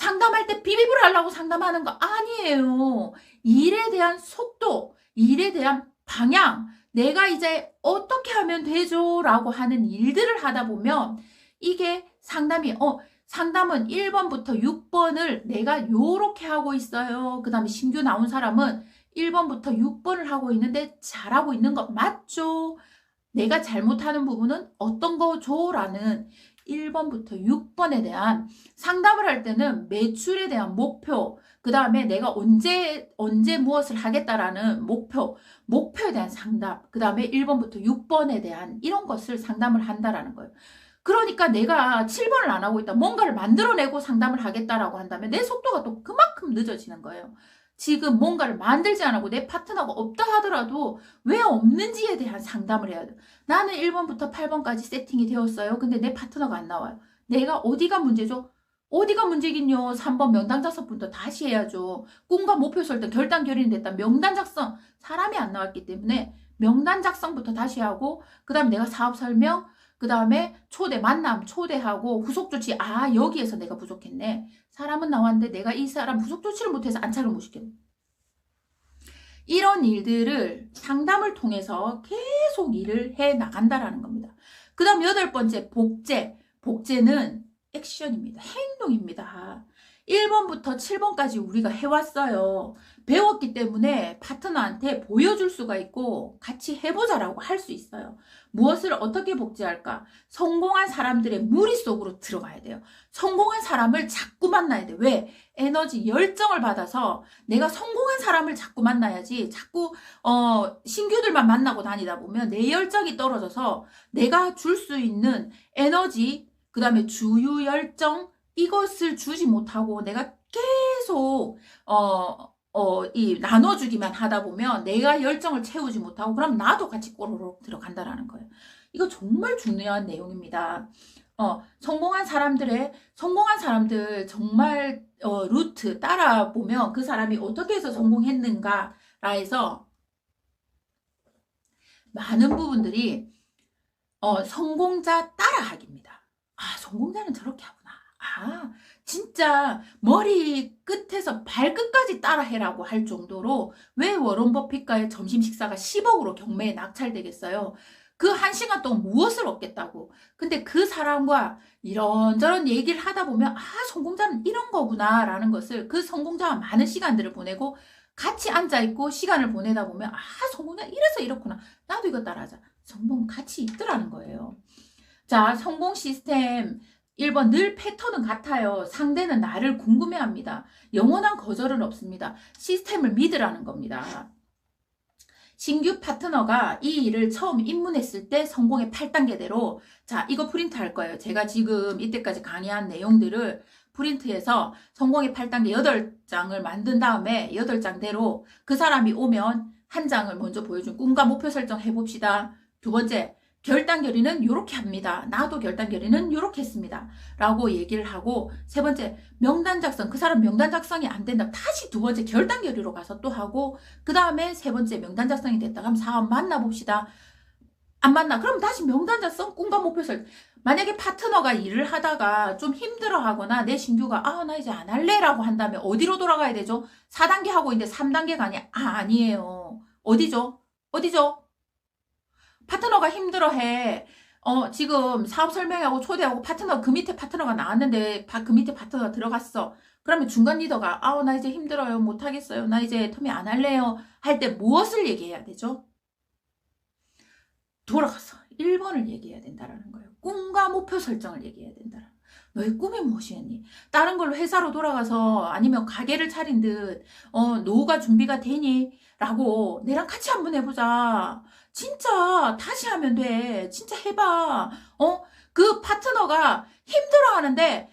상담할 때 비비불 하려고 상담하는 거 아니에요. 일에 대한 속도, 일에 대한 방향, 내가 이제 어떻게 하면 되죠? 라고 하는 일들을 하다 보면 이게 상담은 1번부터 6번을 내가 요렇게 하고 있어요. 그 다음에 신규 나온 사람은 1번부터 6번을 하고 있는데 잘하고 있는 거 맞죠? 내가 잘못하는 부분은 어떤 거죠? 라는 1번부터 6번에 대한 상담을 할 때는 매출에 대한 목표, 그 다음에 내가 언제 무엇을 하겠다라는 목표에 대한 상담, 그 다음에 1번부터 6번에 대한 이런 것을 상담을 한다라는 거예요. 그러니까 내가 7번을 안 하고 있다, 뭔가를 만들어내고 상담을 하겠다라고 한다면 내 속도가 또 그만큼 늦어지는 거예요. 지금 뭔가를 만들지 않고 내 파트너가 없다 하더라도 왜 없는지에 대한 상담을 해야 돼요. 나는 1번부터 8번까지 세팅이 되었어요. 근데 내 파트너가 안 나와요. 내가 어디가 문제죠? 어디가 문제긴요. 3번 명단 작성부터 다시 해야죠. 꿈과 목표 설정, 결단 결의는 됐다. 명단 작성, 사람이 안 나왔기 때문에 명단 작성부터 다시 하고, 그 다음에 내가 사업 설명, 그 다음에 만남 초대하고 후속 조치. 여기에서 내가 부족했네. 사람은 나왔는데 내가 이 사람 후속 조치를 못해서 안착을 못 시켰네. 이런 일들을 상담을 통해서 계속 일을 해 나간다라는 겁니다. 그 다음 8번째, 복제. 복제는 액션입니다. 행동입니다. 1번부터 7번까지 우리가 해왔어요. 배웠기 때문에 파트너한테 보여줄 수가 있고 같이 해보자라고 할 수 있어요. 무엇을 어떻게 복제할까? 성공한 사람들의 무리 속으로 들어가야 돼요. 성공한 사람을 자꾸 만나야 돼. 왜? 에너지, 열정을 받아서 내가 성공한 사람을 자꾸 만나야지. 자꾸 신규들만 만나고 다니다 보면 내 열정이 떨어져서 내가 줄 수 있는 에너지, 그 다음에 주유 열정, 이것을 주지 못하고 내가 계속 나눠주기만 하다 보면 내가 열정을 채우지 못하고 그럼 나도 같이 꼬르륵 들어간다라는 거예요. 이거 정말 중요한 내용입니다. 성공한 사람들 정말 루트 따라 보면 그 사람이 어떻게 해서 성공했는가라 해서 많은 부분들이 성공자 따라하기입니다. 성공자는 저렇게 하구나. 진짜 머리 끝에서 발끝까지 따라해라고 할 정도로 왜 워런 버핏과의 점심 식사가 10억으로 경매에 낙찰되겠어요? 그 1시간 동안 무엇을 얻겠다고. 근데 그 사람과 이런저런 얘기를 하다 보면 성공자는 이런 거구나 라는 것을, 그 성공자와 많은 시간들을 보내고 같이 앉아있고 시간을 보내다 보면 성공자 이래서 이렇구나. 나도 이거 따라하자. 성공 같이 있더라는 거예요. 자, 성공 시스템 1번, 늘 패턴은 같아요. 상대는 나를 궁금해합니다. 영원한 거절은 없습니다. 시스템을 믿으라는 겁니다. 신규 파트너가 이 일을 처음 입문했을 때 성공의 8단계대로, 자, 이거 프린트 할 거예요. 제가 지금 이때까지 강의한 내용들을 프린트해서 성공의 8단계 8장을 만든 다음에 8장대로 그 사람이 오면 한 장을 먼저 보여준 꿈과 목표 설정 해봅시다. 두 번째, 결단 결의는 요렇게 합니다. 나도 결단 결의는 요렇게 했습니다. 라고 얘기를 하고, 세 번째, 명단 작성. 그 사람 명단 작성이 안 된다. 다시 두 번째 결단 결의로 가서 또 하고, 그 다음에 세 번째 명단 작성이 됐다. 그럼 사업 만나봅시다. 안 만나. 그럼 다시 명단 작성, 꿈과 목표 설정. 만약에 파트너가 일을 하다가 좀 힘들어 하거나 내 신규가 나 이제 안 할래 라고 한다면 어디로 돌아가야 되죠? 4단계 하고 있는데 3단계가 아니에요. 어디죠? 파트너가 힘들어해. 지금 사업 설명하고 초대하고 그 밑에 파트너가 나왔는데 그 밑에 파트너가 들어갔어. 그러면 중간 리더가 나 이제 힘들어요. 못하겠어요. 나 이제 터미 안 할래요. 할 때 무엇을 얘기해야 되죠? 돌아가서 1번을 얘기해야 된다라는 거예요. 꿈과 목표 설정을 얘기해야 된다라는 거예요. 너의 꿈이 무엇이었니? 다른 걸로 회사로 돌아가서 아니면 가게를 차린 듯 노후가 준비가 되니? 라고 내랑 같이 한번 해보자. 진짜 다시 하면 돼. 진짜 해봐. 그 파트너가 힘들어하는데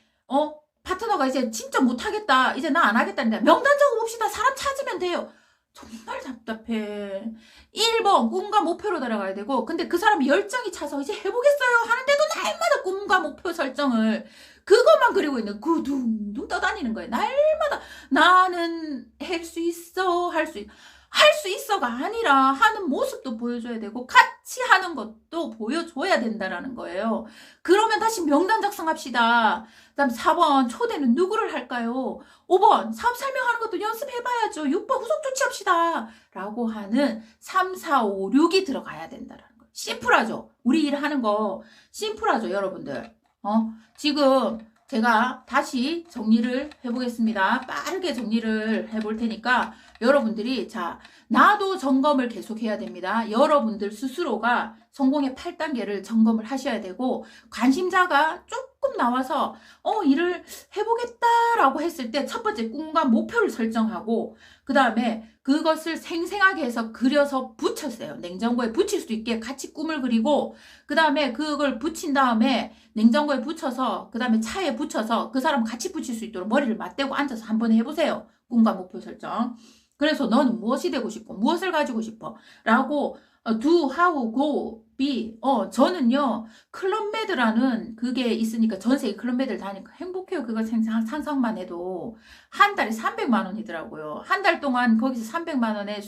파트너가 이제 진짜 못하겠다. 이제 나 안 하겠다는데 명단 적어봅시다. 사람 찾으면 돼요. 정말 답답해. 1번 꿈과 목표로 들어가야 되고, 근데 그 사람이 열정이 차서 이제 해보겠어요 하는데도 날마다 꿈과 목표 설정을 그것만 그리고 있는, 둥둥 떠다니는 거예요. 날마다 나는 할 수 있어, 할 수 있어. 할 수 있어가 아니라 하는 모습도 보여줘야 되고 같이 하는 것도 보여줘야 된다라는 거예요. 그러면 다시 명단 작성합시다. 그다음 4번 초대는 누구를 할까요? 5번 사업 설명하는 것도 연습해봐야죠. 6번 후속 조치합시다. 라고 하는 3, 4, 5, 6이 들어가야 된다라는 거예요. 심플하죠? 우리 일 하는 거 심플하죠, 여러분들. 지금 제가 다시 정리를 해보겠습니다. 빠르게 정리를 해볼 테니까 여러분들이 자, 나도 점검을 계속 해야 됩니다. 여러분들 스스로가 성공의 8단계를 점검을 하셔야 되고 관심자가 조금 나와서 일을 해보겠다라고 했을 때 첫 번째 꿈과 목표를 설정하고 그 다음에 그것을 생생하게 해서 그려서 붙였어요. 냉장고에 붙일 수 있게 같이 꿈을 그리고 그 다음에 그걸 붙인 다음에 냉장고에 붙여서 그 다음에 차에 붙여서 그 사람 같이 붙일 수 있도록 머리를 맞대고 앉아서 한번 해보세요. 꿈과 목표 설정. 그래서 너는 무엇이 되고 싶어? 무엇을 가지고 싶어? 라고 do, how, go, be. 저는요 클럽메드라는 그게 있으니까 전 세계 클럽메드를 다니까 행복해요. 그거 상상만 해도 한 달에 300만 원이더라고요. 한 달 동안 거기서 300만 원에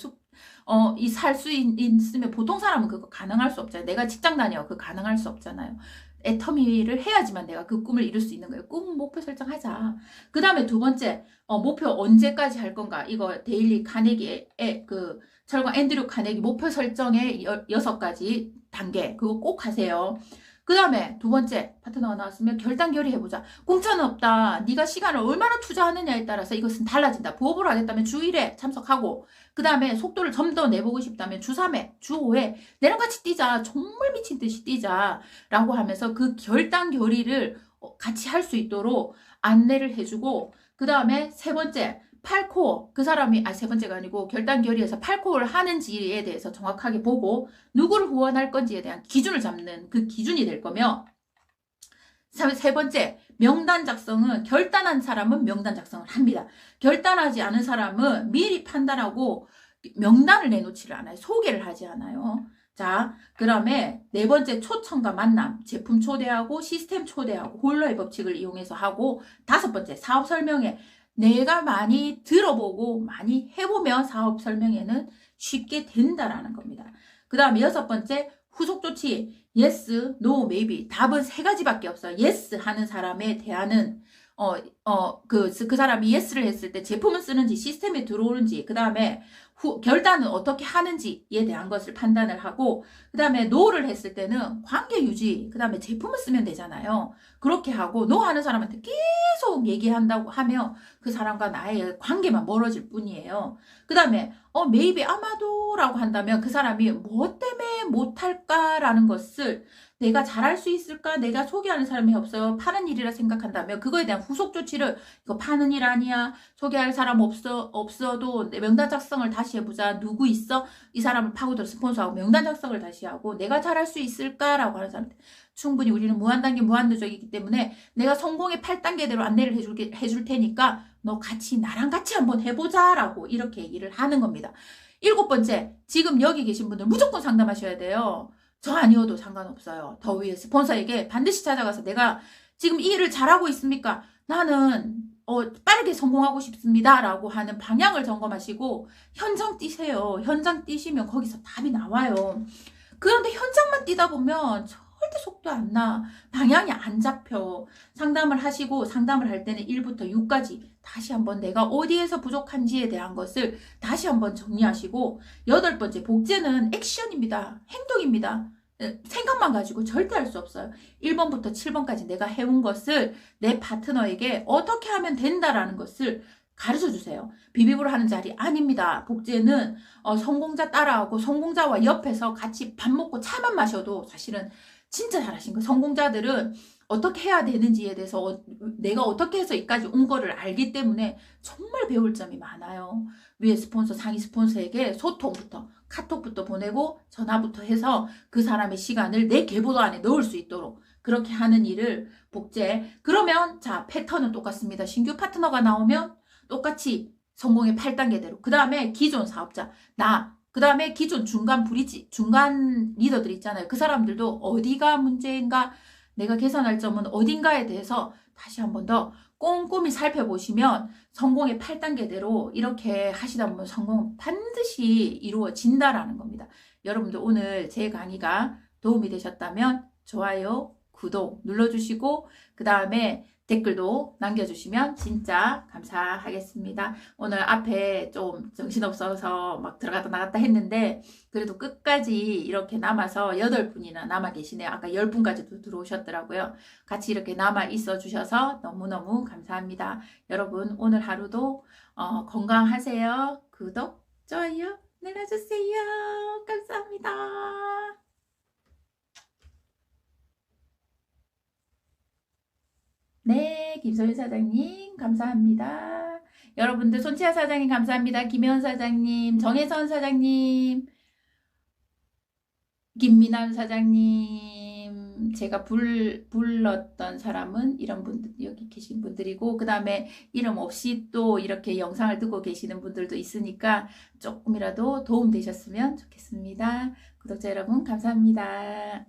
살 수 있으면 보통 사람은 그거 가능할 수 없잖아요. 내가 직장 다녀 그거 가능할 수 없잖아요. 애터미를 해야지만 내가 그 꿈을 이룰 수 있는 거예요. 꿈 목표 설정하자. 그 다음에 두 번째 목표 언제까지 할 건가? 이거 데일리 카네기의 그 철과 앤드류 카네기 목표 설정의 6가지 단계 그거 꼭 하세요. 그 다음에 두 번째 파트너가 나왔으면 결단 결의해보자. 공짜는 없다. 네가 시간을 얼마나 투자하느냐에 따라서 이것은 달라진다. 부업을 하겠다면 주 1회 참석하고 그 다음에 속도를 좀 더 내보고 싶다면 주 3회, 주 5회 내랑 같이 뛰자. 정말 미친 듯이 뛰자. 라고 하면서 그 결단 결의를 같이 할 수 있도록 안내를 해주고 그 다음에 세 번째 8코어 그 사람이 세 번째가 아니고 결단 결의해서 8코어를 하는지에 대해서 정확하게 보고 누구를 후원할 건지에 대한 기준을 잡는 그 기준이 될 거며 세 번째 명단 작성은 결단한 사람은 명단 작성을 합니다. 결단하지 않은 사람은 미리 판단하고 명단을 내놓지를 않아요. 소개를 하지 않아요. 자, 그 다음에 네 번째 초청과 만남, 제품 초대하고 시스템 초대하고 홀로의 법칙을 이용해서 하고 다섯 번째 사업 설명회 내가 많이 들어보고 많이 해보면 사업 설명회는 쉽게 된다라는 겁니다. 그 다음에 여섯 번째 후속 조치 yes, no, maybe 답은 세 가지밖에 없어요. yes 하는 사람에 대한은 그 사람이 yes를 했을 때 제품을 쓰는지 시스템에 들어오는지 그 다음에 결단은 어떻게 하는지에 대한 것을 판단을 하고 그 다음에 no를 했을 때는 관계 유지 그 다음에 제품을 쓰면 되잖아요. 그렇게 하고 no 하는 사람한테 계속 얘기한다고 하면 그 사람과 나의 관계만 멀어질 뿐이에요. 그 다음에 maybe 아마도 라고 한다면 그 사람이 뭐 때문에 못할까라는 것을 내가 잘할 수 있을까? 내가 소개하는 사람이 없어요. 파는 일이라 생각한다면 그거에 대한 후속 조치를 이거 파는 일 아니야. 소개할 사람 없어도 명단 작성을 다시 해보자. 누구 있어? 이 사람을 파고들어 스폰서하고 명단 작성을 다시 하고 내가 잘할 수 있을까라고 하는 사람한테 충분히 우리는 무한단계 무한누적이기 때문에 내가 성공의 8단계대로 안내를 해줄 테니까 너 나랑 같이 한번 해보자라고 이렇게 얘기를 하는 겁니다. 7번째, 지금 여기 계신 분들 무조건 상담하셔야 돼요. 저 아니어도 상관없어요. 더 위에 스폰서에게 반드시 찾아가서 내가 지금 이 일을 잘하고 있습니까? 나는 빠르게 성공하고 싶습니다. 라고 하는 방향을 점검하시고 현장 뛰세요. 현장 뛰시면 거기서 답이 나와요. 그런데 현장만 뛰다 보면 절대 속도 안 나. 방향이 안 잡혀. 상담을 하시고 상담을 할 때는 1부터 6까지 다시 한번 내가 어디에서 부족한지에 대한 것을 다시 한번 정리하시고 8번째 복제는 액션입니다. 행동입니다. 생각만 가지고 절대 할 수 없어요. 1번부터 7번까지 내가 해온 것을 내 파트너에게 어떻게 하면 된다라는 것을 가르쳐 주세요. 비비브로 하는 자리 아닙니다. 복제는 성공자 따라하고 성공자와 옆에서 같이 밥 먹고 차만 마셔도 사실은 진짜 잘하신 거예요. 성공자들은 어떻게 해야 되는지에 대해서 내가 어떻게 해서 여기까지 온 거를 알기 때문에 정말 배울 점이 많아요. 위에 스폰서, 상위 스폰서에게 소통부터 카톡부터 보내고 전화부터 해서 그 사람의 시간을 내 계보도 안에 넣을 수 있도록 그렇게 하는 일을 복제. 그러면 자 패턴은 똑같습니다. 신규 파트너가 나오면 똑같이 성공의 8단계대로 그 다음에 기존 사업자 그 다음에 기존 중간 리더들 있잖아요. 그 사람들도 어디가 문제인가 내가 개선할 점은 어딘가에 대해서 다시 한 번 더 꼼꼼히 살펴보시면 성공의 8단계대로 이렇게 하시다 보면 성공은 반드시 이루어진다라는 겁니다. 여러분들 오늘 제 강의가 도움이 되셨다면 좋아요, 구독 눌러주시고 그 다음에 댓글도 남겨주시면 진짜 감사하겠습니다. 오늘 앞에 좀 정신없어서 막 들어갔다 나갔다 했는데 그래도 끝까지 이렇게 남아서 8분이나 남아 계시네요. 아까 10분까지도 들어오셨더라고요. 같이 이렇게 남아 있어 주셔서 너무너무 감사합니다. 여러분 오늘 하루도 건강하세요. 구독, 좋아요 눌러주세요. 감사합니다. 네, 김소연 사장님 감사합니다. 여러분들 손치아 사장님 감사합니다. 김혜원 사장님, 정혜선 사장님, 김민환 사장님, 제가 불렀던 사람은 이런 분들, 여기 계신 분들이고, 그 다음에 이름 없이 또 이렇게 영상을 듣고 계시는 분들도 있으니까 조금이라도 도움 되셨으면 좋겠습니다. 구독자 여러분, 감사합니다.